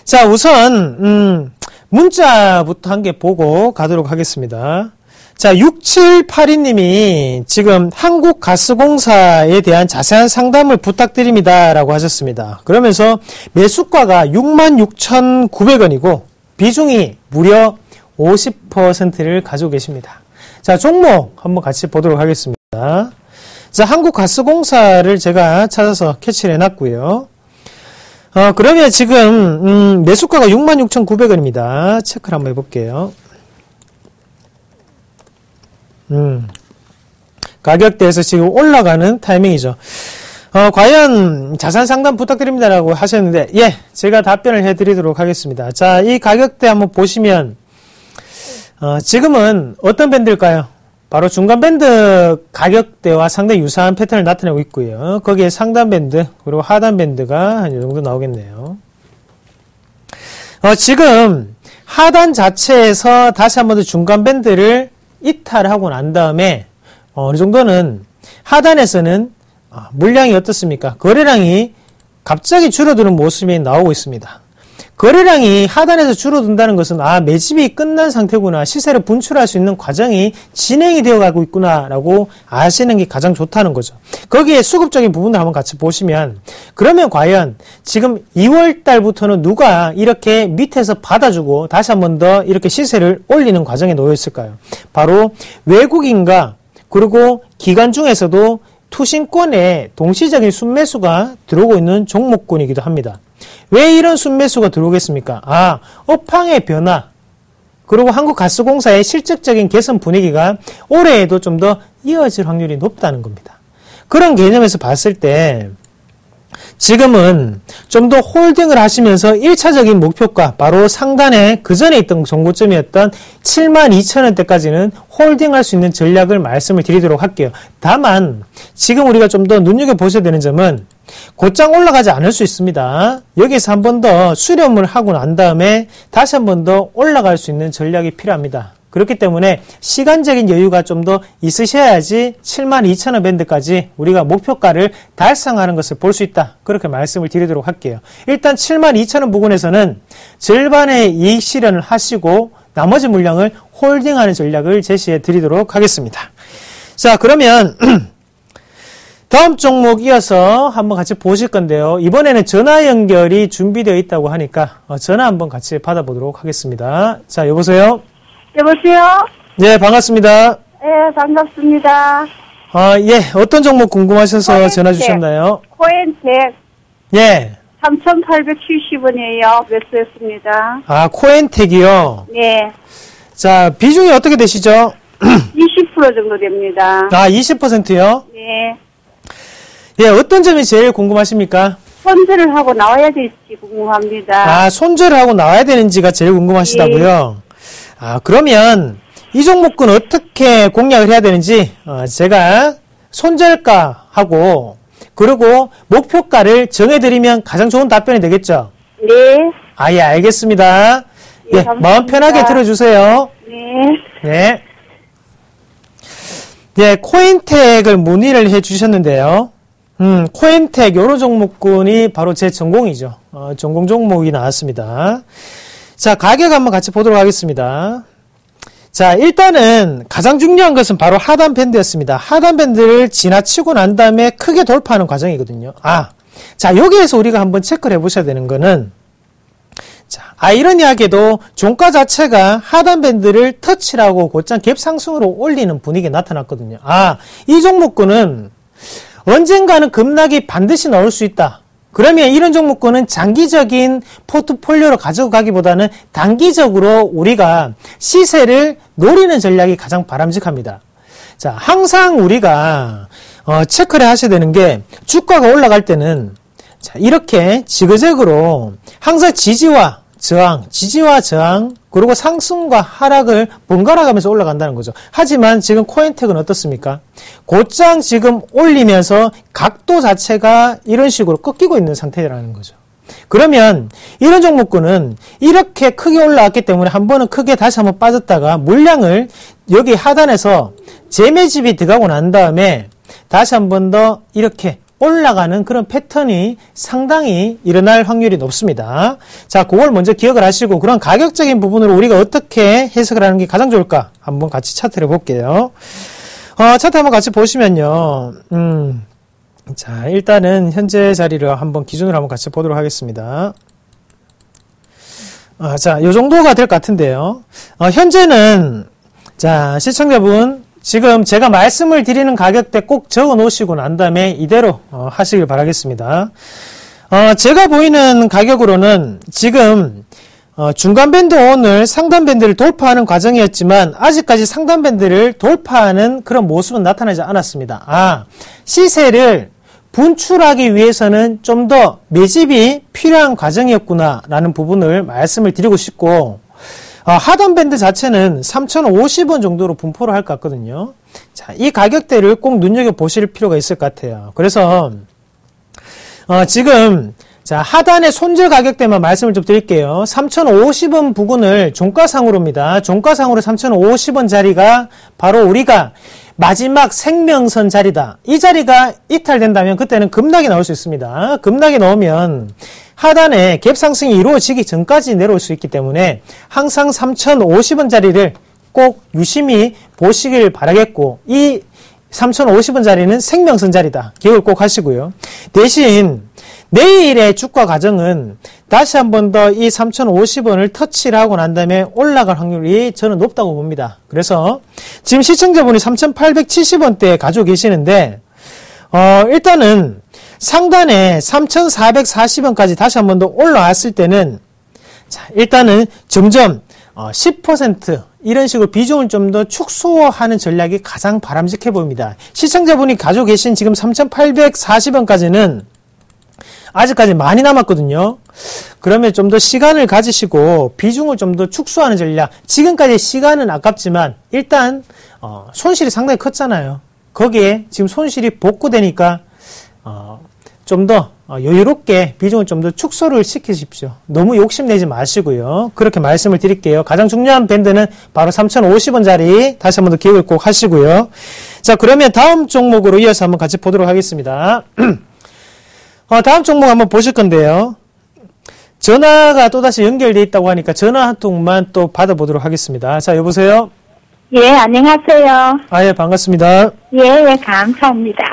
Speaker 1: 자, 우선 문자부터 한 개 보고 가도록 하겠습니다. 자, 6782님이 지금 한국가스공사에 대한 자세한 상담을 부탁드립니다. 라고 하셨습니다. 그러면서 매수가가 66,900원이고 비중이 무려 50%를 가지고 계십니다. 자, 종목 한번 같이 보도록 하겠습니다. 자, 한국가스공사를 제가 찾아서 캐치를 해놨고요. 그러면 지금 매수가가 66,900원입니다. 체크를 한번 해볼게요. 가격대에서 지금 올라가는 타이밍이죠. 과연 자산 상담 부탁드립니다라고 하셨는데, 예, 제가 답변을 해드리도록 하겠습니다. 자, 이 가격대 한번 보시면, 지금은 어떤 밴드일까요? 바로 중간 밴드 가격대와 상당히 유사한 패턴을 나타내고 있고요. 거기에 상단 밴드, 그리고 하단 밴드가 한 이 정도 나오겠네요. 지금 하단 자체에서 다시 한번 더 중간 밴드를 이탈하고 난 다음에 어느 정도는 하단에서는 물량이 어떻습니까? 거래량이 갑자기 줄어드는 모습이 나오고 있습니다. 거래량이 하단에서 줄어든다는 것은 매집이 끝난 상태구나, 시세를 분출할 수 있는 과정이 진행이 되어 가고 있구나 라고 아시는 게 가장 좋다는 거죠. 거기에 수급적인 부분도 한번 같이 보시면, 그러면 과연 지금 2월 달부터는 누가 이렇게 밑에서 받아주고 다시 한번 더 이렇게 시세를 올리는 과정에 놓여 있을까요? 바로 외국인과 그리고 기관 중에서도 투신권에 동시적인 순매수가 들어오고 있는 종목군이기도 합니다. 왜 이런 순매수가 들어오겠습니까? 업황의 변화, 그리고 한국가스공사의 실질적인 개선 분위기가 올해에도 좀 더 이어질 확률이 높다는 겁니다. 그런 개념에서 봤을 때 지금은 좀 더 홀딩을 하시면서 1차적인 목표가, 바로 상단에 그 전에 있던 정고점이었던 72,000원대까지는 홀딩할 수 있는 전략을 말씀을 드리도록 할게요. 다만 지금 우리가 좀 더 눈여겨보셔야 되는 점은, 곧장 올라가지 않을 수 있습니다. 여기서 한 번 더 수렴을 하고 난 다음에 다시 한 번 더 올라갈 수 있는 전략이 필요합니다. 그렇기 때문에 시간적인 여유가 좀 더 있으셔야지 72,000원 밴드까지 우리가 목표가를 달성하는 것을 볼 수 있다. 그렇게 말씀을 드리도록 할게요. 일단 72,000원 부근에서는 절반의 이익 실현을 하시고 나머지 물량을 홀딩하는 전략을 제시해 드리도록 하겠습니다. 자, 그러면 다음 종목 이어서 한번 같이 보실 건데요. 이번에는 전화 연결이 준비되어 있다고 하니까 전화 한번 같이 받아보도록 하겠습니다. 자, 여보세요?
Speaker 2: 여보세요?
Speaker 1: 네, 반갑습니다.
Speaker 2: 네, 반갑습니다.
Speaker 1: 예, 어떤 종목 궁금하셔서
Speaker 2: 코엔텍.
Speaker 1: 전화 주셨나요?
Speaker 2: 코엔텍
Speaker 1: 예.
Speaker 2: 3,870원이에요. 매수했습니다.
Speaker 1: 코엔텍이요?
Speaker 2: 네.
Speaker 1: 자, 비중이 어떻게 되시죠?
Speaker 2: 20% 정도 됩니다.
Speaker 1: 20%요?
Speaker 2: 네.
Speaker 1: 예, 어떤 점이 제일 궁금하십니까?
Speaker 2: 손절을 하고 나와야 될지 궁금합니다.
Speaker 1: 손절을 하고 나와야 되는지가 제일 궁금하시다고요? 그러면 이 종목은 어떻게 공략을 해야 되는지 제가 손절가하고 그리고 목표가를 정해드리면 가장 좋은 답변이 되겠죠?
Speaker 2: 네.
Speaker 1: 예, 알겠습니다.
Speaker 2: 네,
Speaker 1: 예, 마음 편하게 들어주세요.
Speaker 2: 네.
Speaker 1: 네. 예, 코인텍을 문의를 해 주셨는데요. 코인텍, 요런 종목군이 바로 제 전공이죠. 전공 종목이 나왔습니다. 자, 가격 한번 같이 보도록 하겠습니다. 자, 일단은 가장 중요한 것은 바로 하단 밴드였습니다. 하단 밴드를 지나치고 난 다음에 크게 돌파하는 과정이거든요. 자, 여기에서 우리가 한번 체크를 해보셔야 되는 거는, 자, 아이러니하게도 종가 자체가 하단 밴드를 터치를 하고 곧장 갭 상승으로 올리는 분위기가 나타났거든요. 이 종목군은 언젠가는 급락이 반드시 나올 수 있다. 그러면 이런 종목군은 장기적인 포트폴리오로 가지고 가기보다는 단기적으로 우리가 시세를 노리는 전략이 가장 바람직합니다. 자, 항상 우리가 체크를 하셔야 되는 게, 주가가 올라갈 때는 자, 이렇게 지그재그로 항상 지지와 저항, 그리고 상승과 하락을 번갈아 가면서 올라간다는 거죠. 하지만 지금 코인텍은 어떻습니까? 곧장 지금 올리면서 각도 자체가 이런 식으로 꺾이고 있는 상태라는 거죠. 그러면 이런 종목군은 이렇게 크게 올라왔기 때문에 한 번은 크게 다시 한번 빠졌다가 물량을 여기 하단에서 재매집이 들어가고 난 다음에 다시 한 번 더 이렇게 올라가는 그런 패턴이 상당히 일어날 확률이 높습니다. 자, 그걸 먼저 기억을 하시고 그런 가격적인 부분으로 우리가 어떻게 해석을 하는 게 가장 좋을까? 한번 같이 차트를 볼게요. 차트 한번 같이 보시면요. 자, 일단은 현재 자리를 한번 기준으로 한번 같이 보도록 하겠습니다. 자, 요 정도가 될 것 같은데요. 현재는, 자, 시청자분, 지금 제가 말씀을 드리는 가격대 꼭 적어 놓으시고 난 다음에 이대로 하시길 바라겠습니다. 제가 보이는 가격으로는 지금 중간 밴드 오늘 상단 밴드를 돌파하는 과정이었지만 아직까지 상단 밴드를 돌파하는 그런 모습은 나타나지 않았습니다. 시세를 분출하기 위해서는 좀 더 매집이 필요한 과정이었구나 라는 부분을 말씀을 드리고 싶고, 하단 밴드 자체는 3,050원 정도로 분포를 할 것 같거든요. 자, 이 가격대를 꼭 눈여겨보실 필요가 있을 것 같아요. 그래서 지금 자, 하단의 손절 가격대만 말씀을 좀 드릴게요. 3,050원 부근을 종가상으로입니다. 종가상으로 3,050원 자리가 바로 우리가 마지막 생명선 자리다. 이 자리가 이탈된다면 그때는 급락이 나올 수 있습니다. 급락이 나오면 하단에 갭 상승이 이루어지기 전까지 내려올 수 있기 때문에 항상 3,050원 자리를 꼭 유심히 보시길 바라겠고, 이 3,050원 자리는 생명선 자리다. 기억을 꼭 하시고요. 대신 내일의 주가 과정은 다시 한 번 더 이 3,050원을 터치를 하고 난 다음에 올라갈 확률이 저는 높다고 봅니다. 그래서 지금 시청자분이 3,870원대에 가지고 계시는데, 일단은 상단에 3,440원까지 다시 한 번 더 올라왔을 때는, 자, 일단은 점점 10% 이런 식으로 비중을 좀 더 축소하는 전략이 가장 바람직해 보입니다. 시청자분이 가지고 계신 지금 3,840원까지는 아직까지 많이 남았거든요. 그러면 좀 더 시간을 가지시고 비중을 좀 더 축소하는 전략. 지금까지 시간은 아깝지만 일단 손실이 상당히 컸잖아요. 거기에 지금 손실이 복구되니까 좀 더 여유롭게 비중을 좀 더 축소를 시키십시오. 너무 욕심내지 마시고요. 그렇게 말씀을 드릴게요. 가장 중요한 밴드는 바로 3,050원 자리 다시 한 번 더 기억을 꼭 하시고요. 자, 그러면 다음 종목으로 이어서 한번 같이 보도록 하겠습니다. 다음 종목 한번 보실 건데요. 전화가 또다시 연결되어 있다고 하니까 전화 한 통만 또 받아보도록 하겠습니다. 자, 여보세요?
Speaker 2: 예, 안녕하세요.
Speaker 1: 예, 반갑습니다.
Speaker 2: 예, 감사합니다.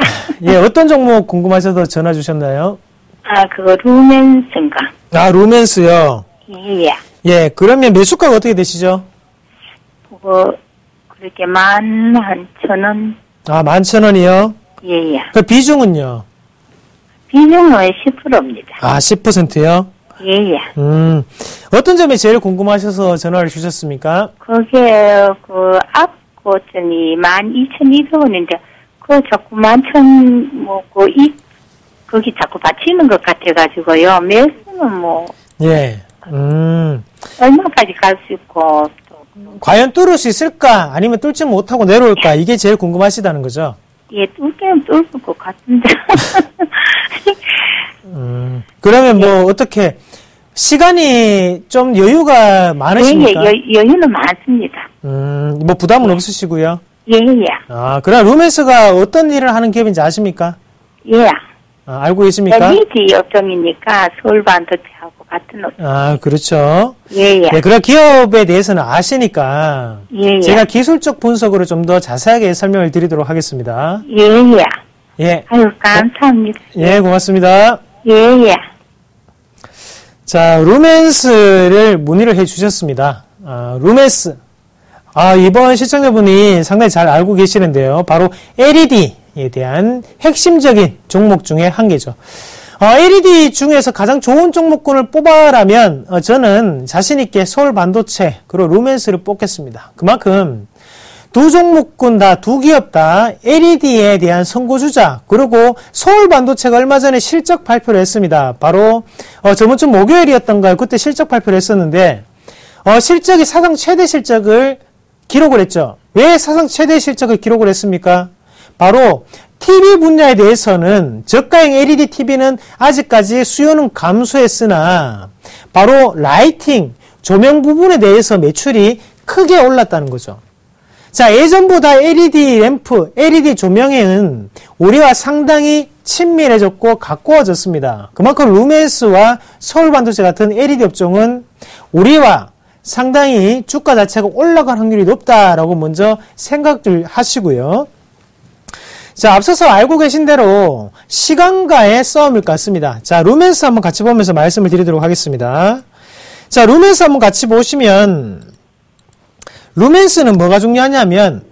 Speaker 1: 예, 어떤 종목 궁금하셔서 전화 주셨나요?
Speaker 2: 그거 루멘스인가?
Speaker 1: 루멘스요?
Speaker 2: 예.
Speaker 1: 예, 그러면 매수가가 어떻게 되시죠?
Speaker 2: 그거, 그렇게 11,000원.
Speaker 1: 11,000원이요?
Speaker 2: 예.
Speaker 1: 그 비중은요?
Speaker 2: 비중은 10%입니다.
Speaker 1: 10%요?
Speaker 2: 예.
Speaker 1: 어떤 점이 제일 궁금하셔서 전화를 주셨습니까?
Speaker 2: 그게, 앞 고점이 12,200원인데, 자꾸 11,000, 거기 자꾸 받치는 것 같아가지고요. 매수는
Speaker 1: 예.
Speaker 2: 얼마까지 갈 수 있고,
Speaker 1: 과연 뚫을 수 있을까? 아니면 뚫지 못하고 내려올까? 이게 제일 궁금하시다는 거죠?
Speaker 2: 예, 뚫기는 뚫을 것 같은데.
Speaker 1: 그러면 어떻게, 시간이 좀 여유가 많으십니까?
Speaker 2: 예, 여유는 많습니다.
Speaker 1: 부담은 없으시고요?
Speaker 2: 예.
Speaker 1: 그럼 루멘스가 어떤 일을 하는 기업인지 아십니까?
Speaker 2: 예.
Speaker 1: 알고 계십니까?
Speaker 2: 리지 업종이니까 서울반도체하고 같은
Speaker 1: 그렇죠.
Speaker 2: 예.
Speaker 1: 그런 기업에 대해서는 아시니까.
Speaker 2: 예.
Speaker 1: 제가 기술적 분석으로 좀 더 자세하게 설명을 드리도록 하겠습니다.
Speaker 2: 예. 아유, 감사합니다.
Speaker 1: 예, 고맙습니다.
Speaker 2: 예.
Speaker 1: 자, 루멘스를 문의를 해 주셨습니다. 루멘스. 이번 시청자분이 상당히 잘 알고 계시는데요. 바로 LED에 대한 핵심적인 종목 중에 한 개죠. LED 중에서 가장 좋은 종목군을 뽑아라면 저는 자신있게 서울반도체 그리고 루멘스를 뽑겠습니다. 그만큼 두 종목군 다, 두 기업 다 LED에 대한 선고주자, 그리고 서울반도체가 얼마 전에 실적 발표를 했습니다. 바로 저번 주 목요일이었던가요? 그때 실적 발표를 했었는데 실적이 사상 최대 실적을 기록을 했죠. 왜 사상 최대 실적을 기록을 했습니까? 바로 TV 분야에 대해서는 저가형 LED TV는 아직까지 수요는 감소했으나 바로 라이팅, 조명 부분에 대해서 매출이 크게 올랐다는 거죠. 자, 예전보다 LED 램프, LED 조명에는 우리와 상당히 친밀해졌고 가까워졌습니다. 그만큼 루멘스와 서울반도체 같은 LED 업종은 우리와 상당히 주가 자체가 올라갈 확률이 높다라고 먼저 생각들 하시고요. 자, 앞서서 알고 계신 대로 시간과의 싸움일 것 같습니다. 자, 루멘스 한번 같이 보면서 말씀을 드리도록 하겠습니다. 자, 루멘스 한번 같이 보시면 루멘스는 뭐가 중요하냐면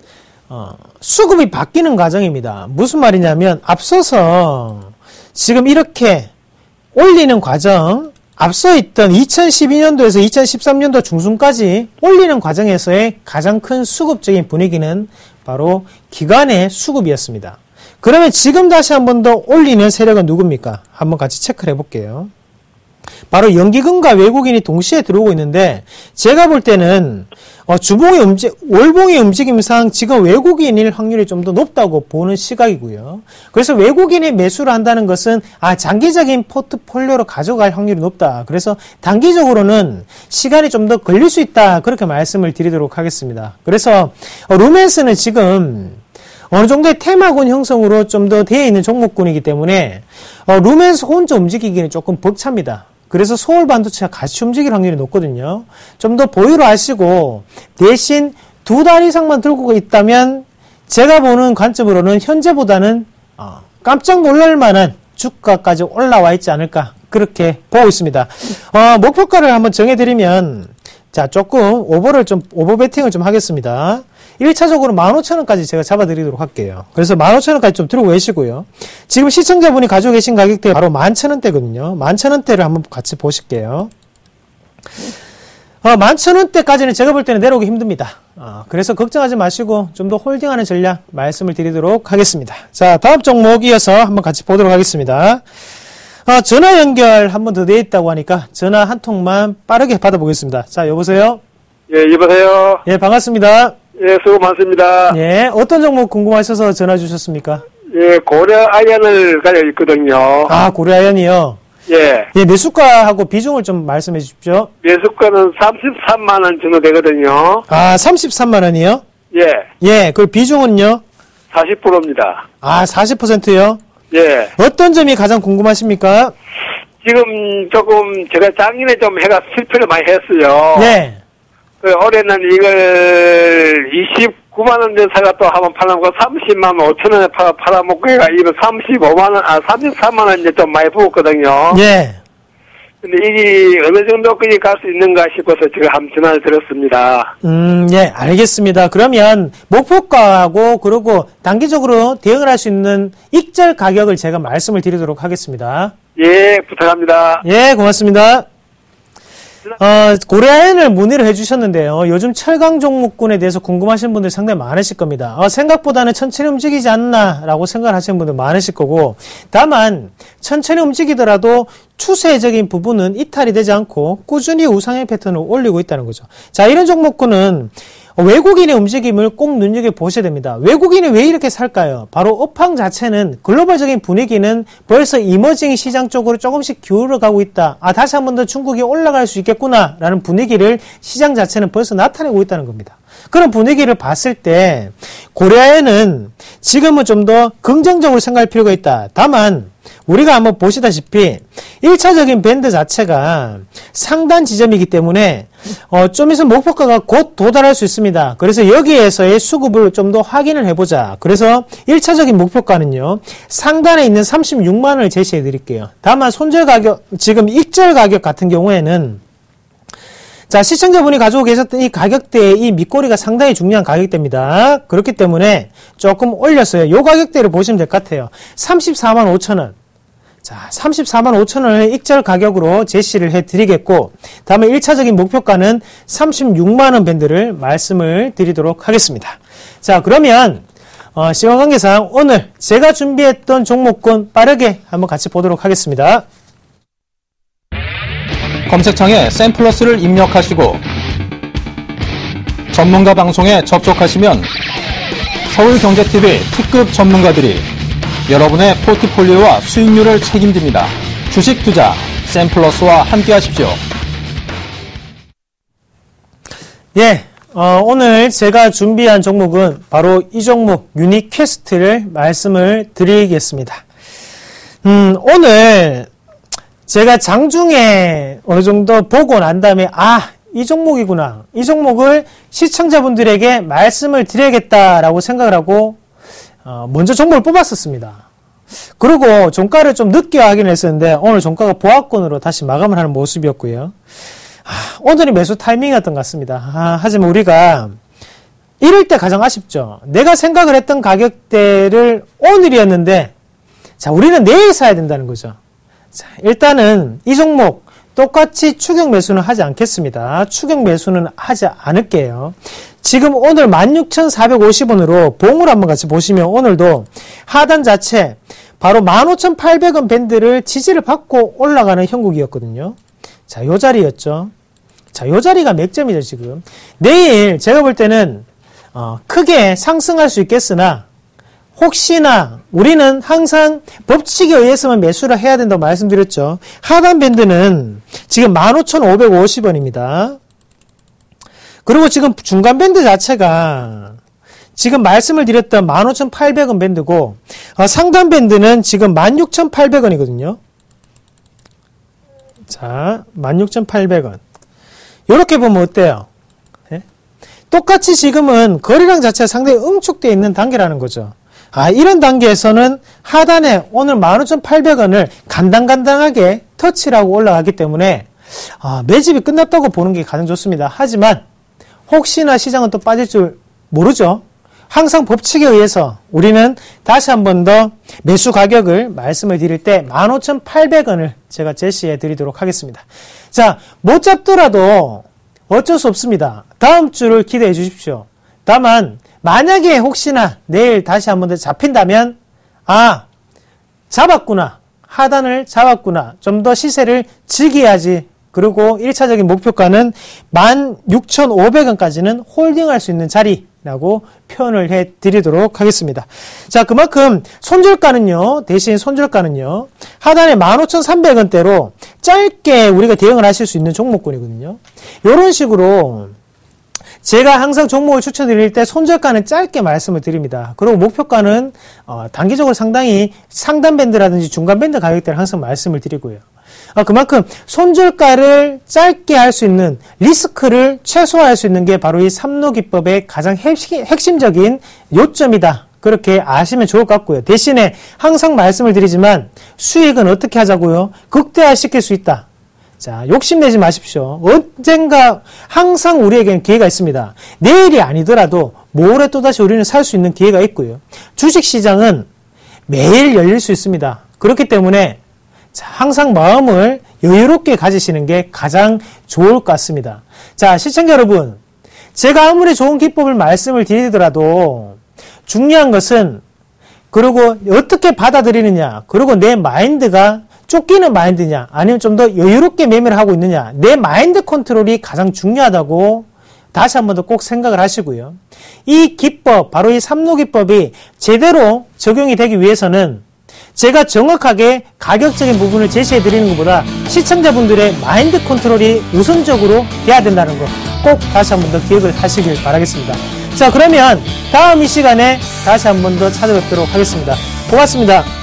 Speaker 1: 수급이 바뀌는 과정입니다. 무슨 말이냐면 앞서서 지금 이렇게 올리는 과정, 앞서 있던 2012년도에서 2013년도 중순까지 올리는 과정에서의 가장 큰 수급적인 분위기는 바로 기관의 수급이었습니다. 그러면 지금 다시 한 번 더 올리는 세력은 누굽니까? 한번 같이 체크를 해볼게요. 바로 연기금과 외국인이 동시에 들어오고 있는데 제가 볼 때는 월봉의 움직임상 지금 외국인일 확률이 좀 더 높다고 보는 시각이고요. 그래서 외국인이 매수를 한다는 것은 장기적인 포트폴리오로 가져갈 확률이 높다. 그래서 단기적으로는 시간이 좀 더 걸릴 수 있다. 그렇게 말씀을 드리도록 하겠습니다. 그래서 루멘스는 지금 어느 정도의 테마군 형성으로 좀 더 되어 있는 종목군이기 때문에 루멘스 혼자 움직이기는 조금 벅찹니다. 그래서 서울반도체가 같이 움직일 확률이 높거든요. 좀 더 보유를 하시고 대신 2달 이상만 들고 있다면 제가 보는 관점으로는 현재보다는 깜짝 놀랄 만한 주가까지 올라와 있지 않을까 그렇게 보고 있습니다. 목표가를 한번 정해드리면 자, 조금 오버 베팅을 좀 하겠습니다. 1차적으로 15,000원까지 제가 잡아드리도록 할게요. 그래서 15,000원까지 좀 들고 계시고요. 지금 시청자분이 가지고 계신 가격대 바로 11,000원대거든요. 11,000원대를 한번 같이 보실게요. 11,000원대까지는 제가 볼 때는 내려오기 힘듭니다. 그래서 걱정하지 마시고 좀 더 홀딩하는 전략 말씀을 드리도록 하겠습니다. 자, 다음 종목 이어서 한번 같이 보도록 하겠습니다. 전화 연결 한 번 더 돼 있다고 하니까 전화 한 통만 빠르게 받아보겠습니다. 자, 여보세요?
Speaker 3: 예, 여보세요?
Speaker 1: 예, 반갑습니다.
Speaker 3: 예, 수고 많습니다.
Speaker 1: 예, 어떤 종목 궁금하셔서 전화 주셨습니까?
Speaker 3: 예, 고려 아이언을 가지고 있거든요.
Speaker 1: 고려아연이요?
Speaker 3: 예.
Speaker 1: 예, 매수가하고 비중을 좀 말씀해 주십시오.
Speaker 3: 매수가는 33만원 정도 되거든요.
Speaker 1: 33만원이요?
Speaker 3: 예.
Speaker 1: 예, 그 비중은요?
Speaker 3: 40%입니다.
Speaker 1: 40%요?
Speaker 3: 예.
Speaker 1: 어떤 점이 가장 궁금하십니까?
Speaker 3: 지금 조금 제가 작년에 좀 해가 실패를 많이 했어요.
Speaker 1: 네.
Speaker 3: 올해는 이걸 29만원 전 사가 또 한번 팔아먹고 30만 5천원에 팔아먹고 얘가 이거 33만원 이제 좀 많이 부었거든요.
Speaker 1: 예.
Speaker 3: 근데 이게 어느 정도까지 갈 수 있는가 싶어서 제가 한번 전화를 드렸습니다.
Speaker 1: 예, 알겠습니다. 그러면 목표가하고 그리고 단기적으로 대응을 할 수 있는 익절 가격을 제가 말씀을 드리도록 하겠습니다.
Speaker 3: 예, 부탁합니다.
Speaker 1: 예, 고맙습니다. 고려아연을 문의를 해주셨는데요. 요즘 철강 종목군에 대해서 궁금하신 분들 상당히 많으실 겁니다. 생각보다는 천천히 움직이지 않나라고 생각을 하시는 분들 많으실 거고, 다만 천천히 움직이더라도 추세적인 부분은 이탈이 되지 않고 꾸준히 우상향 패턴을 올리고 있다는 거죠. 자, 이런 종목군은 외국인의 움직임을 꼭 눈여겨보셔야 됩니다. 외국인이 왜 이렇게 살까요? 바로 업황 자체는 글로벌적인 분위기는 벌써 이머징 시장 쪽으로 조금씩 기울어가고 있다. 다시 한 번 더 중국이 올라갈 수 있겠구나 라는 분위기를 시장 자체는 벌써 나타내고 있다는 겁니다. 그런 분위기를 봤을 때 고려아연은 지금은 좀 더 긍정적으로 생각할 필요가 있다. 다만 우리가 한번 보시다시피 1차적인 밴드 자체가 상단 지점이기 때문에 좀 있으면 목표가가 곧 도달할 수 있습니다. 그래서 여기에서의 수급을 좀 더 확인을 해보자. 그래서 1차적인 목표가는요, 상단에 있는 36만원을 제시해 드릴게요. 다만 손절 가격, 지금 익절 가격 같은 경우에는 자, 시청자분이 가지고 계셨던 이 가격대의 이 밑꼬리가 상당히 중요한 가격대입니다. 그렇기 때문에 조금 올렸어요. 이 가격대를 보시면 될 것 같아요. 34만 5천원. 자, 34만 5천원을 익절 가격으로 제시를 해드리겠고, 다음에 1차적인 목표가는 36만원 밴드를 말씀을 드리도록 하겠습니다. 자, 그러면 시간 관계상 오늘 제가 준비했던 종목군 빠르게 한번 같이 보도록 하겠습니다.
Speaker 4: 검색창에 샘플러스를 입력하시고 전문가 방송에 접속하시면 서울경제TV 특급 전문가들이 여러분의 포트폴리오와 수익률을 책임집니다. 주식 투자 샘플러스와 함께 하십시오.
Speaker 1: 예, 오늘 제가 준비한 종목은 바로 이 종목 유니퀘스트를 말씀을 드리겠습니다. 오늘 제가 장중에 어느 정도 보고 난 다음에 이 종목이구나. 이 종목을 시청자분들에게 말씀을 드려야겠다라고 생각을 하고 먼저 종목을 뽑았었습니다. 그리고 종가를 좀 늦게 확인했었는데 오늘 종가가 보합권으로 다시 마감을 하는 모습이었고요. 오늘이 매수 타이밍이었던 것 같습니다. 하지만 우리가 이럴 때 가장 아쉽죠. 내가 생각을 했던 가격대를 오늘이었는데 자, 우리는 내일 사야 된다는 거죠. 자, 일단은 이 종목 똑같이 추격 매수는 하지 않겠습니다. 추격 매수는 하지 않을게요. 지금 오늘 16,450원으로 봉을 한번 같이 보시면 오늘도 하단 자체 바로 15,800원 밴드를 지지를 받고 올라가는 형국이었거든요. 자, 요 자리였죠. 자, 요 자리가 맥점이죠, 지금. 내일 제가 볼 때는 크게 상승할 수 있겠으나 혹시나 우리는 항상 법칙에 의해서만 매수를 해야 된다고 말씀드렸죠. 하단 밴드는 지금 15,550원입니다. 그리고 지금 중간 밴드 자체가 지금 말씀을 드렸던 15,800원 밴드고 상단 밴드는 지금 16,800원이거든요. 자, 16,800원. 이렇게 보면 어때요? 네? 똑같이 지금은 거래량 자체가 상당히 응축되어 있는 단계라는 거죠. 이런 단계에서는 하단에 오늘 15,800원을 간당간당하게 터치를 하고 올라가기 때문에 매집이 끝났다고 보는 게 가장 좋습니다. 하지만 혹시나 시장은 또 빠질 줄 모르죠. 항상 법칙에 의해서 우리는 다시 한 번 더 매수 가격을 말씀을 드릴 때 15,800원을 제가 제시해 드리도록 하겠습니다. 자, 못 잡더라도 어쩔 수 없습니다. 다음 주를 기대해 주십시오. 다만 만약에 혹시나 내일 다시 한 번 더 잡힌다면 잡았구나. 하단을 잡았구나. 좀 더 시세를 즐겨야지. 그리고 1차적인 목표가는 16,500원까지는 홀딩할 수 있는 자리라고 표현을 해드리도록 하겠습니다. 자, 그만큼 손절가는요. 대신 손절가는요. 하단에 15,300원대로 짧게 우리가 대응을 하실 수 있는 종목군이거든요. 이런 식으로 제가 항상 종목을 추천드릴 때 손절가는 짧게 말씀을 드립니다. 그리고 목표가는 단기적으로 상당히 상단 밴드라든지 중간 밴드 가격대를 항상 말씀을 드리고요. 그만큼 손절가를 짧게 할 수 있는 리스크를 최소화할 수 있는 게 바로 이 삼로기법의 가장 핵심적인 요점이다. 그렇게 아시면 좋을 것 같고요. 대신에 항상 말씀을 드리지만 수익은 어떻게 하자고요? 극대화시킬 수 있다. 자, 욕심내지 마십시오. 언젠가 항상 우리에게는 기회가 있습니다. 내일이 아니더라도 모레 또다시 우리는 살 수 있는 기회가 있고요. 주식시장은 매일 열릴 수 있습니다. 그렇기 때문에 자, 항상 마음을 여유롭게 가지시는 게 가장 좋을 것 같습니다. 자, 시청자 여러분, 제가 아무리 좋은 기법을 말씀을 드리더라도 중요한 것은 그리고 어떻게 받아들이느냐, 그리고 내 마인드가 쫓기는 마인드냐, 아니면 좀 더 여유롭게 매매를 하고 있느냐, 내 마인드 컨트롤이 가장 중요하다고 다시 한 번 더 꼭 생각을 하시고요. 이 기법, 바로 이 삼로기법이 제대로 적용이 되기 위해서는 제가 정확하게 가격적인 부분을 제시해 드리는 것보다 시청자분들의 마인드 컨트롤이 우선적으로 돼야 된다는 거 꼭 다시 한 번 더 기억을 하시길 바라겠습니다. 자, 그러면 다음 이 시간에 다시 한 번 더 찾아뵙도록 하겠습니다. 고맙습니다.